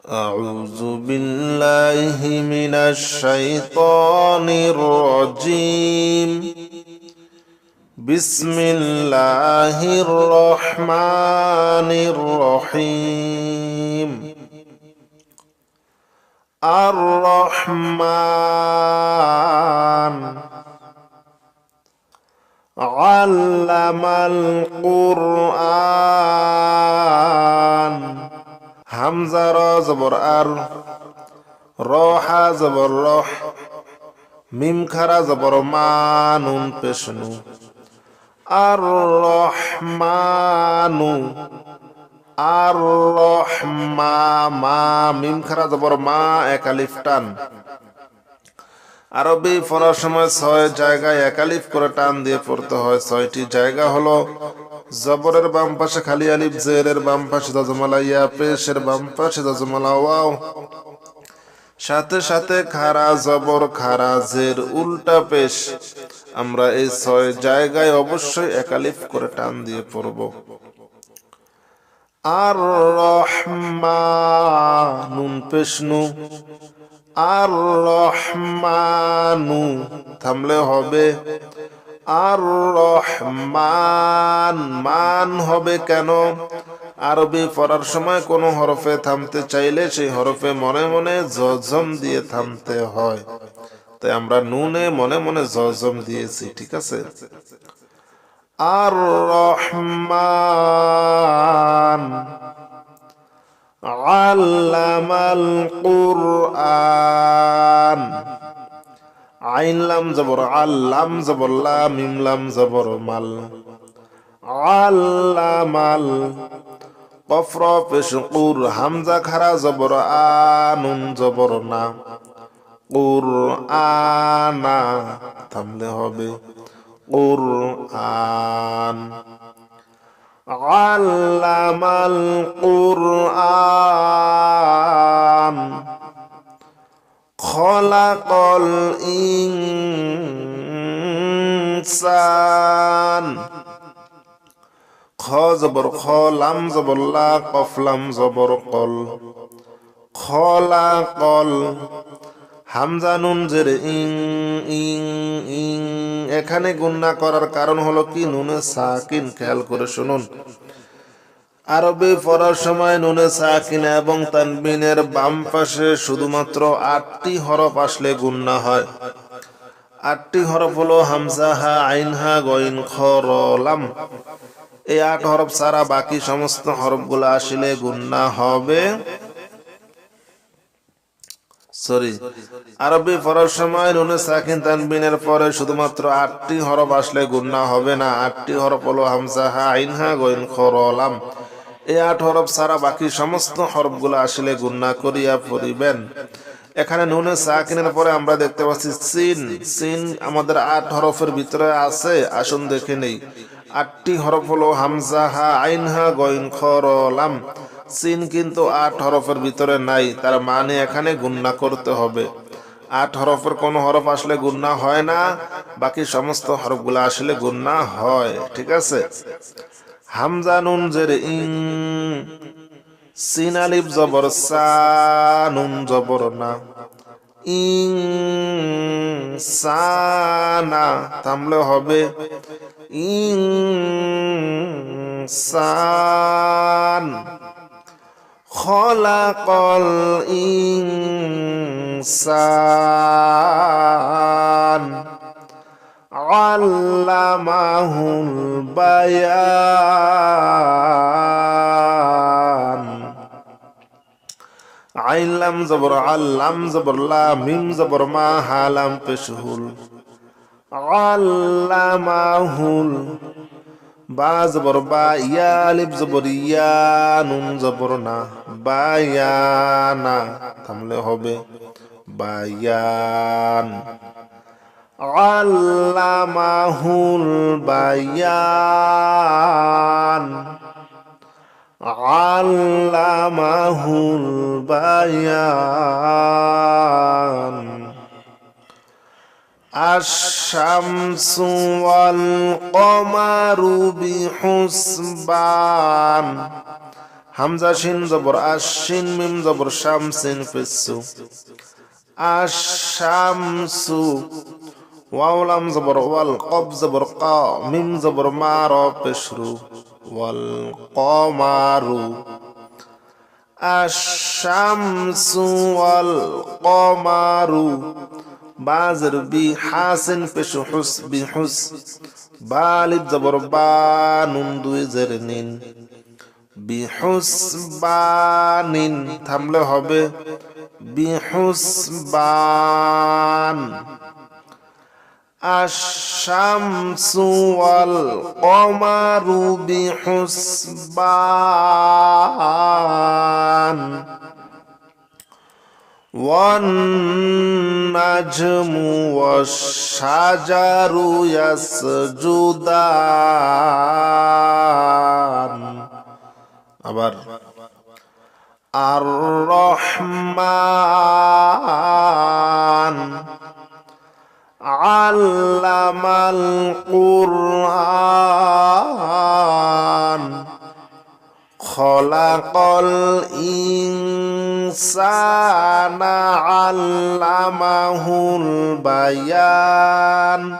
أعوذ بالله من الشيطان الرجيم. بسم الله الرحمن الرحيم. الرحمن علم القرآن. হামজা র জবর আর, র হা জবর রহ, মিম খারা জবর মা, নুন পেশ নু। আর রহমানু, আর রহমা, মা মিম খারা জবর মা, এক আলিফ টান। আরবি পড়ার সময় ৬ জায়গায় এক আলিফ করে টান দিয়ে পড়তে হয়। ৬টি জায়গা হলো জবরের বাম পাশে খালি আলিফ, জেরের বাম পাশে দজমালা ইয়া, পেশের বাম পাশে দজমালা ওয়াও, সাথে সাথে খারা জবর, খারা জের, উল্টা পেশ। আমরা এই ৬ জায়গায় অবশ্যই এক আলিফ করে টান দিয়ে পড়ব। আর রহমান, নুন পেশ নু। আর রহমানু, থামলে হবে আর রহমান, মান হবে কেন? আরবি পড়ার সময় কোনো হরফে থামতে চাইলে সেই হরফে মনে মনে জজম দিয়ে থামতে হয়। তাই আমরা নুনে মনে মনে জজম দিয়েছি, ঠিক আছে? আর রহমান আল্লামাল কুরআন। আইন লাম জবর আল, লাম জবর লা, মিম লাম জবর মাল। আল্লামাল, কফ র পেশ কুর, হামজা খারা জবর আ, নুন জবর না। কুরআনা, থামলে হবে কুরআন। আল্লামাল কুরআন খলাকল ইনসান। খ জবর খ, লাম জবর লা, কফ লাম জবর কল। খলাকল, হামজা নুন জের ইং, ইং ইং। এখানে গুণনা করার কারণ হলো কি? নুনে সাকিন, খেয়াল করে শুনুন। আরবি পড়ার সময় নুনে সাকিন এবং তানবিনের বাম পাশে শুধুমাত্র ৮টি হরফ আসলে গুণনা হয়। ৮টি হরফ হলো হামজা, হা, আইন, হা, গইন, খ, র, লাম। এই ৮ হরফ ছাড়া বাকি সমস্ত হরফগুলো আসলে গুণনা হবে। আরবি পড়ার সময় নুনে সাকিন তানবিনের পরে শুধুমাত্র ৮টি হরফ আসলে গুণনা হবে না। ৮টি হরফ হলো হামজা, হা, আইন, হা, গইন, খ, র, লাম। এই ৮ হরফ ছাড়া বাকি সমস্ত হরফগুলো আসলে গুণনা করিয়া পড়িবেন। এখানে নুনে সাকিনের পরে আমরা দেখতে পাচ্ছি সিন। সিন আমাদের ৮ হরফের ভিতরে আছে। আসুন দেখে নেই। ৮টি হরফ হলো হামজা, হা, আইন, হা, গইন, খ, র, লাম। সিন কিন্তু ৮ হরফের ভিতরে নাই, তার মানে এখানে গুণনা করতে হবে। ৮ হরফের কোন হরফ আসলে গুণনা হয় না, বাকি সমস্ত হরফগুলো আসলে গুণনা হয়, ঠিক আছে? হামজা নুন জের ইং, সিন আলিফ জবর সা, নুন জবর না। ইং সানা, থামলে হবে ইং সান। খলাকল ইনসান আল্লামাহুল বায়ান। আইন লাম জবর আল, লাম জবর লা, মিম জবর মা, হা লাম পেশহুল। আল্লামাহুল, বা জবর বা, ইয়া আলিফ জবর ইয়া, নুন জবর না, বায়ানা, থামলে হবে বায়ান। আল্লামাহুল বায়ান, আল্লামাহুল বায়ান। আশ-শামসু ওয়াল কমারু বিহুসবান। হামজা শিন জবর আশ, শিন মিম জবর শাম, সিন পেসু আশ-শামসু। ওয়াও লাম জবর ওয়াল, কব জবর কা, মিম জবর মা, র পেশরু ওয়াল কমারু। আশ-শামসু ওয়াল কমারু। বা জের বি, হাসিন পেশু হুস, বিহুস। বা আলিফ জবর বা, নুন দুই জের নিন, বিহুসবানিন। থামলে হবে বিহুসবান। আশ-শামসু ওয়াল কমারু বিহুসবান। ওয়ান-নাজমু ওয়াশ-শাজারু ইয়াসজুদান। আবার আর-রহমান আল্লামাল কুরআন খলাকাল ইনসানা আল্লামাহুল বায়ান।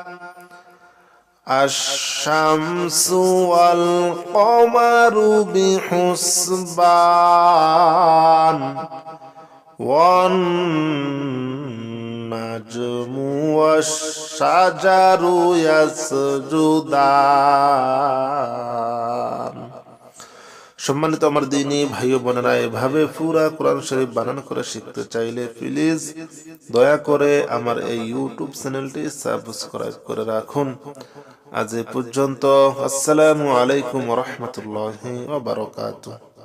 আশ-শামসু ওয়াল কমারু বিহুসবান। ওয়ান-নাজমু ওয়াশ-শাজারু ইয়াসজুদান। সম্মানিত আমার দিনী ভাই ও বোনেরা, এভাবে পুরা কোরআন শরীফ বানান করে শিখতে চাইলে প্লিজ দয়া করে আমার এই ইউটিউব চ্যানেলটি সাবস্ক্রাইব করে রাখুন। আজ এ পর্যন্ত। আসসালামু আলাইকুম ওয়া রাহমাতুল্লাহি ওয়া বারাকাতুহু।